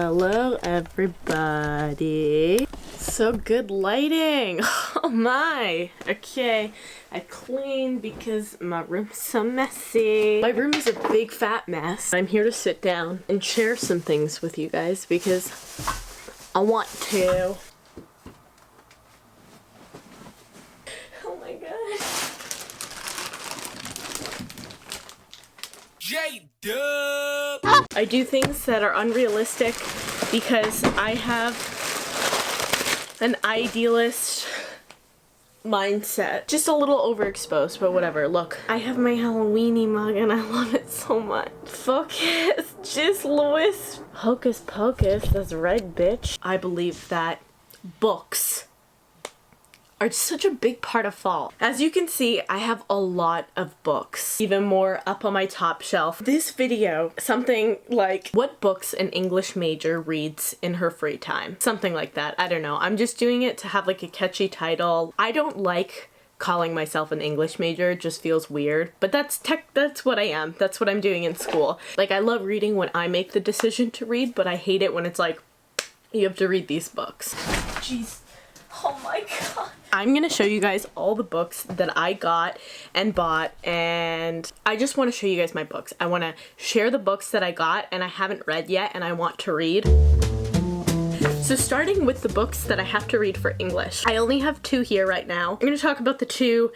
Hello everybody. So good lighting. Oh my. Okay, I cleaned because my room's so messy. My room is a big fat mess. I'm here to sit down and share some things with you guys because I want to. Oh my god. J-Dub! I do things that are unrealistic because I have an idealist mindset. Just a little overexposed, but whatever. Look, I have my Halloweeny mug and I love it so much. Focus, just Louis. Hocus pocus, that's right, bitch. I believe that books are such a big part of fall. As you can see, I have a lot of books, even more up on my top shelf. This video, something like what books an English major reads in her free time. Something like that, I don't know. I'm just doing it to have like a catchy title. I don't like calling myself an English major, it just feels weird, but that's what I am. That's what I'm doing in school. Like, I love reading when I make the decision to read, but I hate it when it's like, you have to read these books. Jeez. Oh my god. I'm gonna show you guys all the books that I got and bought, and I just want to show you guys my books. I want to share the books that I got and I haven't read yet and I want to read. So starting with the books that I have to read for English. I only have two here right now. I'm gonna talk about the two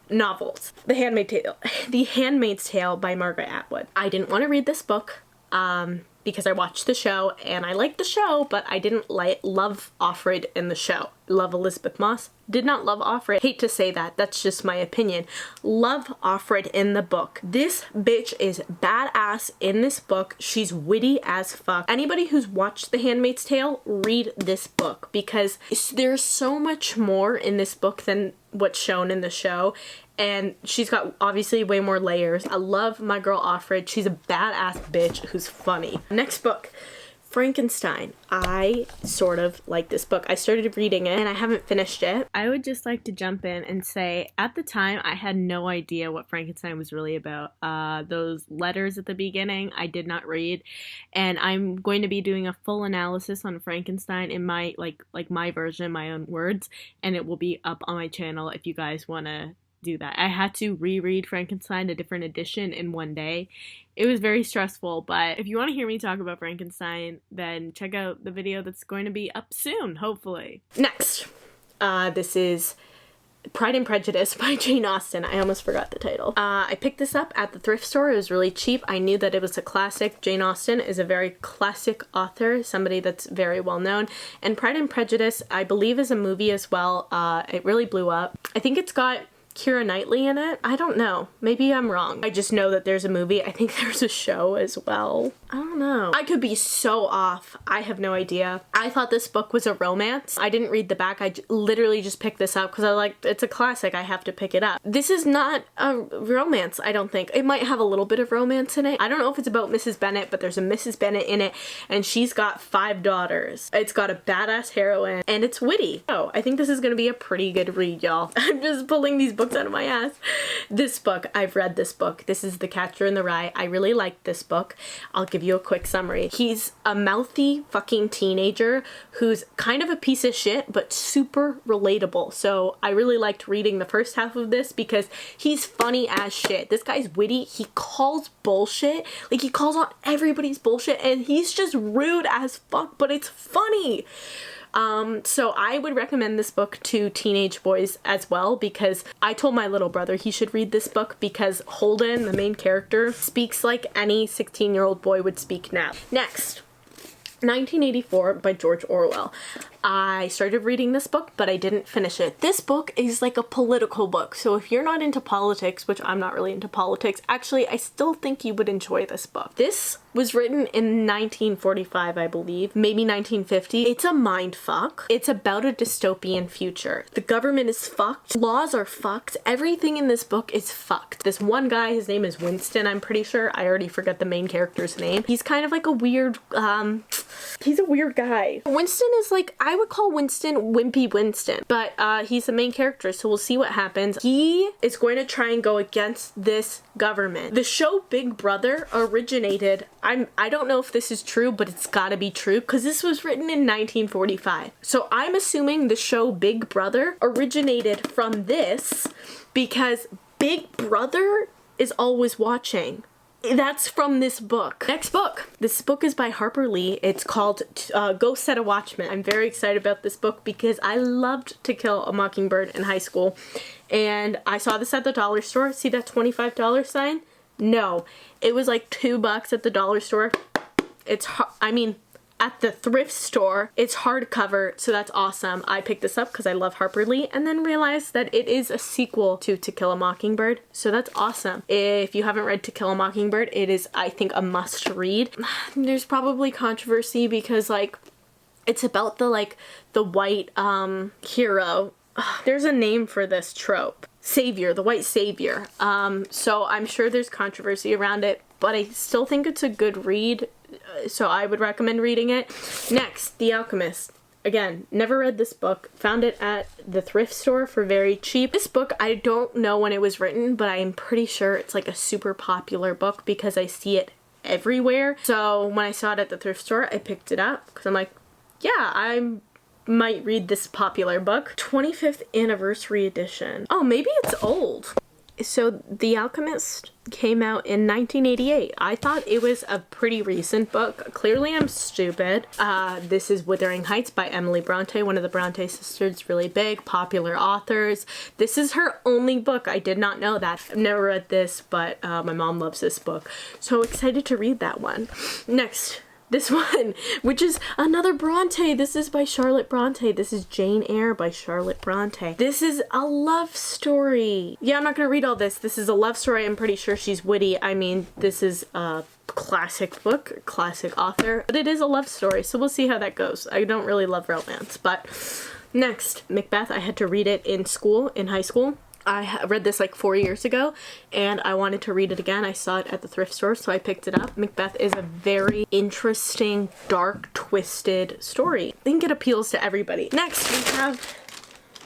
novels. The Handmaid's Tale by Margaret Atwood. I didn't want to read this book because I watched the show and I liked the show, but I didn't love Offred in the show. Love Elizabeth Moss. Did not love Offred. Hate to say that, that's just my opinion. Love Offred in the book. This bitch is badass in this book. She's witty as fuck. Anybody who's watched The Handmaid's Tale, read this book because there's so much more in this book than what's shown in the show. And she's got obviously way more layers. I love my girl Offred. She's a badass bitch who's funny. Next book, Frankenstein. I sort of like this book. I started reading it and I haven't finished it. I would just like to jump in and say at the time I had no idea what Frankenstein was really about. Those letters at the beginning I did not read, and I'm going to be doing a full analysis on Frankenstein in my like my version, my own words, and it will be up on my channel if you guys want to do that. I had to reread Frankenstein, a different edition, in one day. It was very stressful, but if you want to hear me talk about Frankenstein, then check out the video that's going to be up soon, hopefully. Next, this is Pride and Prejudice by Jane Austen. I almost forgot the title. I picked this up at the thrift store. It was really cheap. I knew that it was a classic. Jane Austen is a very classic author, somebody that's very well known. And Pride and Prejudice, I believe, is a movie as well. It really blew up. I think it's got Keira Knightley in it? I don't know. Maybe I'm wrong. I just know that there's a movie. I think there's a show as well. I don't know. I could be so off. I have no idea. I thought this book was a romance. I didn't read the back. I literally just picked this up because I like, it's a classic. I have to pick it up. This is not a romance, I don't think. It might have a little bit of romance in it. I don't know if it's about Mrs. Bennet, but there's a Mrs. Bennet in it and she's got 5 daughters. It's got a badass heroine and it's witty. Oh, I think this is gonna be a pretty good read, y'all. I'm just pulling these books out of my ass. This book, I've read this book. This is The Catcher in the Rye. I really like this book. I'll give you a quick summary. He's a mouthy fucking teenager who's kind of a piece of shit, but super relatable. So I really liked reading the first half of this because he's funny as shit. This guy's witty. He calls bullshit. Like, he calls on everybody's bullshit and he's just rude as fuck, but it's funny. So I would recommend this book to teenage boys as well because I told my little brother he should read this book because Holden, the main character, speaks like any 16-year-old boy would speak now. Next, 1984 by George Orwell. I started reading this book, but I didn't finish it. This book is like a political book, so if you're not into politics, which I'm not really into politics, actually, I still think you would enjoy this book. This was written in 1945, I believe, maybe 1950. It's a mind fuck. It's about a dystopian future. The government is fucked. Laws are fucked. Everything in this book is fucked. This one guy, his name is Winston, I'm pretty sure. I already forgot the main character's name. He's kind of like a weird, he's a weird guy. Winston is like, I I would call Winston Wimpy Winston, but he's the main character, so we'll see what happens. He is going to try and go against this government. The show Big Brother originated, I don't know if this is true, but it's gotta be true because this was written in 1945. So I'm assuming the show Big Brother originated from this because Big Brother is always watching. That's from this book. Next book. This book is by Harper Lee. It's called Go Set a Watchman. I'm very excited about this book because I loved To Kill a Mockingbird in high school. And I saw this at the dollar store. See that $25 sign? No. It was like $2 at the dollar store. At the thrift store, it's hardcover, so that's awesome. I picked this up because I love Harper Lee and then realized that it is a sequel to Kill a Mockingbird, so that's awesome. If you haven't read To Kill a Mockingbird, it is, I think, a must read. There's probably controversy because, like, it's about the white hero. There's a name for this trope. Savior, the white savior. So I'm sure there's controversy around it, but I still think it's a good read. So I would recommend reading it. Next, The Alchemist. Again, never read this book. Found it at the thrift store for very cheap. This book, I don't know when it was written, but I'm pretty sure it's like a super popular book because I see it everywhere. So when I saw it at the thrift store, I picked it up because I'm like, yeah, I might read this popular book. 25th anniversary edition. Oh, maybe it's old. So The Alchemist came out in 1988. I thought it was a pretty recent book. Clearly I'm stupid. This is Wuthering Heights by Emily Bronte, one of the Bronte sisters, really big, popular authors. This is her only book. I did not know that. I've never read this, but my mom loves this book. So excited to read that one. Next. This one, which is another Bronte. This is by Charlotte Bronte. This is Jane Eyre by Charlotte Bronte. This is a love story. Yeah, I'm not gonna read all this. This is a love story. I'm pretty sure she's witty. I mean, this is a classic book, classic author, but it is a love story, so we'll see how that goes. I don't really love romance, but next, Macbeth. I had to read it in school, in high school. I read this like 4 years ago and I wanted to read it again. I saw it at the thrift store, so I picked it up. Macbeth is a very interesting, dark, twisted story. I think it appeals to everybody. Next, we have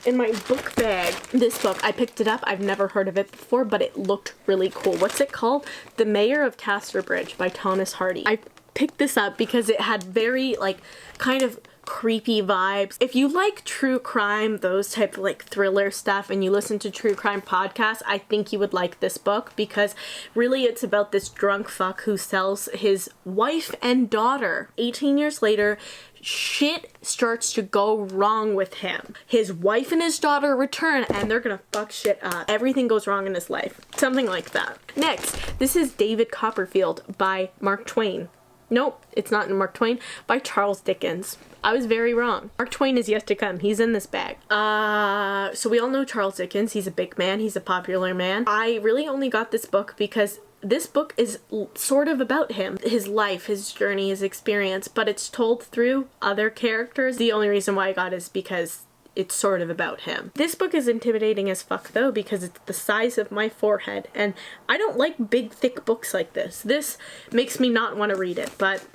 in my book bag this book. I picked it up. I've never heard of it before, but it looked really cool. What's it called? The Mayor of Casterbridge by Thomas Hardy. I picked this up because it had very kind of creepy vibes. If you like true crime, those type of thriller stuff, and you listen to true crime podcasts, I think you would like this book because really it's about this drunk fuck who sells his wife and daughter. 18 years later, shit starts to go wrong with him. His wife and his daughter return and they're gonna fuck shit up. Everything goes wrong in his life. Something like that. Next, this is David Copperfield by Mark Twain. Nope, it's not Mark Twain, by Charles Dickens. I was very wrong. Mark Twain is yet to come. He's in this bag. So we all know Charles Dickens. He's a big man. He's a popular man. I really only got this book because this book is sort of about him. His life, his journey, his experience, but it's told through other characters. The only reason why I got it is because it's sort of about him. This book is intimidating as fuck though because it's the size of my forehead and I don't like big thick books like this. This makes me not want to read it, but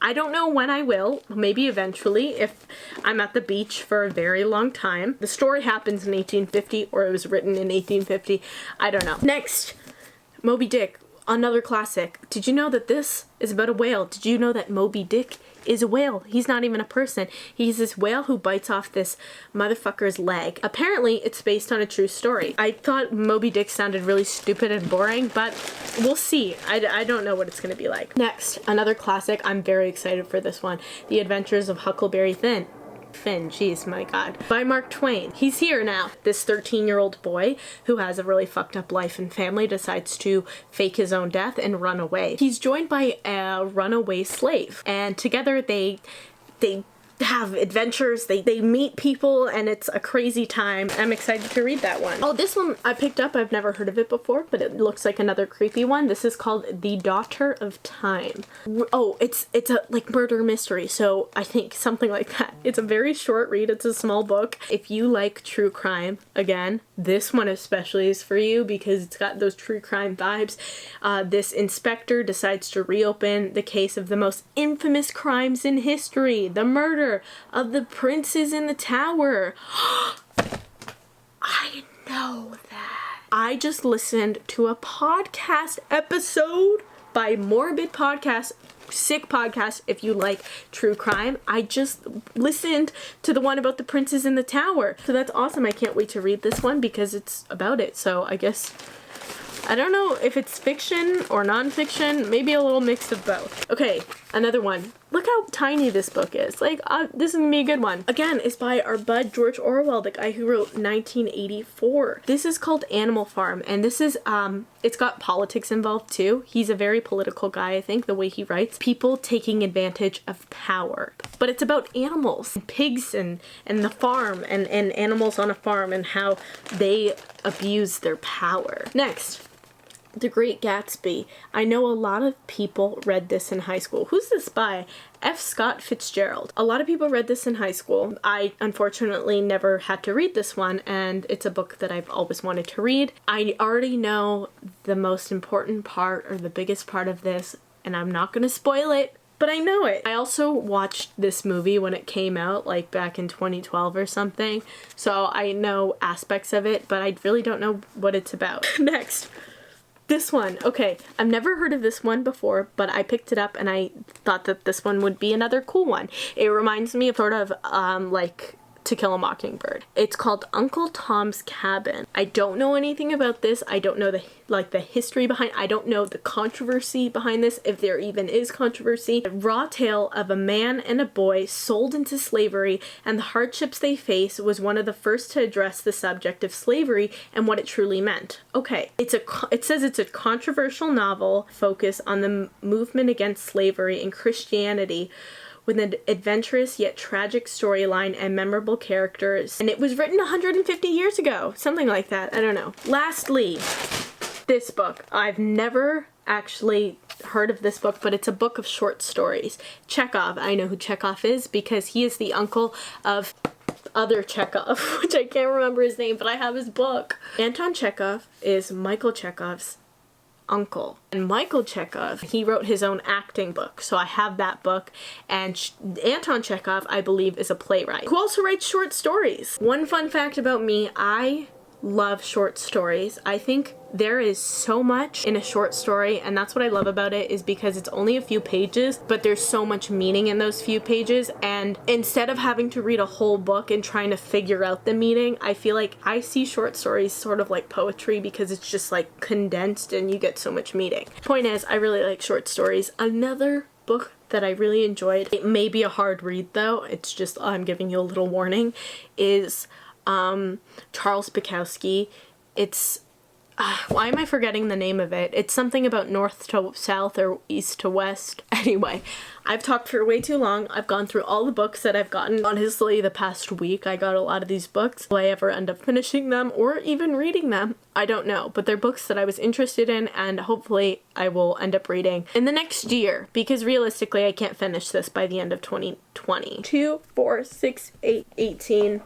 I don't know when I will. Maybe eventually if I'm at the beach for a very long time. The story happens in 1850 or it was written in 1850. I don't know. Next, Moby Dick, another classic. Did you know that this is about a whale? Did you know that Moby Dick is a whale? He's not even a person. He's this whale who bites off this motherfucker's leg. Apparently, it's based on a true story. I thought Moby Dick sounded really stupid and boring, but we'll see. I don't know what it's gonna be like. Next, another classic. I'm very excited for this one. The Adventures of Huckleberry Finn. Jeez, my God. By Mark Twain. He's here now. This 13-year-old boy who has a really fucked up life and family decides to fake his own death and run away. He's joined by a runaway slave, and together they have adventures, they meet people, and it's a crazy time. I'm excited to read that one. Oh, this one I picked up. I've never heard of it before, but it looks like another creepy one. This is called The Daughter of Time. Oh, it's a murder mystery, so I think something like that. It's a very short read. It's a small book. If you like true crime, again, this one especially is for you because it's got those true crime vibes. This inspector decides to reopen the case of the most infamous crimes in history, the murder of the princes in the tower. I know that. I just listened to a podcast episode by Morbid Podcast, sick podcast if you like true crime. I just listened to the one about the princes in the tower. So that's awesome. I can't wait to read this one because it's about it. So I guess, I don't know if it's fiction or non-fiction, maybe a little mix of both. Okay, another one. Look how tiny this book is. Like, this is gonna be a good one. Again, it's by our bud George Orwell, the guy who wrote 1984. This is called Animal Farm, and this is, it's got politics involved too. He's a very political guy, I think, the way he writes. People taking advantage of power. But it's about animals, and pigs, and the farm, and animals on a farm, and how they abuse their power. Next. The Great Gatsby. I know a lot of people read this in high school. Who's this by? F. Scott Fitzgerald. A lot of people read this in high school. I unfortunately never had to read this one, and it's a book that I've always wanted to read. I already know the most important part, or the biggest part of this, and I'm not gonna spoil it, but I know it. I also watched this movie when it came out, like back in 2012 or something, so I know aspects of it, but I really don't know what it's about. Next. This one. Okay, I've never heard of this one before, but I picked it up and I thought that this one would be another cool one. It reminds me of sort of like To Kill a Mockingbird. It's called Uncle Tom's Cabin. I don't know anything about this. I don't know the history behind. I don't know the controversy behind this, if there even is controversy. A raw tale of a man and a boy sold into slavery and the hardships they face was one of the first to address the subject of slavery and what it truly meant. Okay, it says it's a controversial novel focused on the movement against slavery and Christianity, with an adventurous yet tragic storyline and memorable characters. And it was written 150 years ago. Something like that. I don't know. Lastly, this book. I've never actually heard of this book, but it's a book of short stories. Chekhov. I know who Chekhov is because he is the uncle of other Chekhov, which I can't remember his name, but I have his book. Anton Chekhov is Michael Chekhov's uncle. And Michael Chekhov, he wrote his own acting book, so I have that book. And Anton Chekhov, I believe, is a playwright who also writes short stories. One fun fact about me, I love short stories. I think there is so much in a short story, and that's what I love about it, is because it's only a few pages, but there's so much meaning in those few pages, and instead of having to read a whole book and trying to figure out the meaning, I feel like I see short stories sort of like poetry because it's just like condensed and you get so much meaning. Point is, I really like short stories. Another book that I really enjoyed, it may be a hard read though, it's just, I'm giving you a little warning, is Charles Bukowski. It's why am I forgetting the name of it? It's something about north to south or east to west. Anyway, I've talked for way too long. I've gone through all the books that I've gotten. Honestly, the past week I got a lot of these books. Will I ever end up finishing them or even reading them? I don't know, but they're books that I was interested in and hopefully I will end up reading in the next year, because realistically I can't finish this by the end of 2020. 2, 4, 6, 8, 18...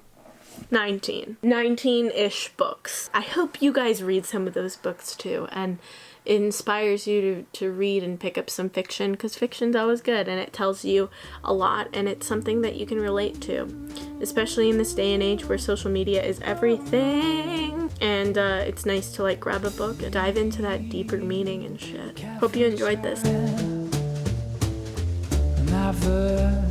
19-ish books. I hope you guys read some of those books too, and it inspires you to read and pick up some fiction, because fiction's always good and it tells you a lot and it's something that you can relate to, especially in this day and age where social media is everything, and it's nice to like grab a book and dive into that deeper meaning and shit. Hope you enjoyed this. Never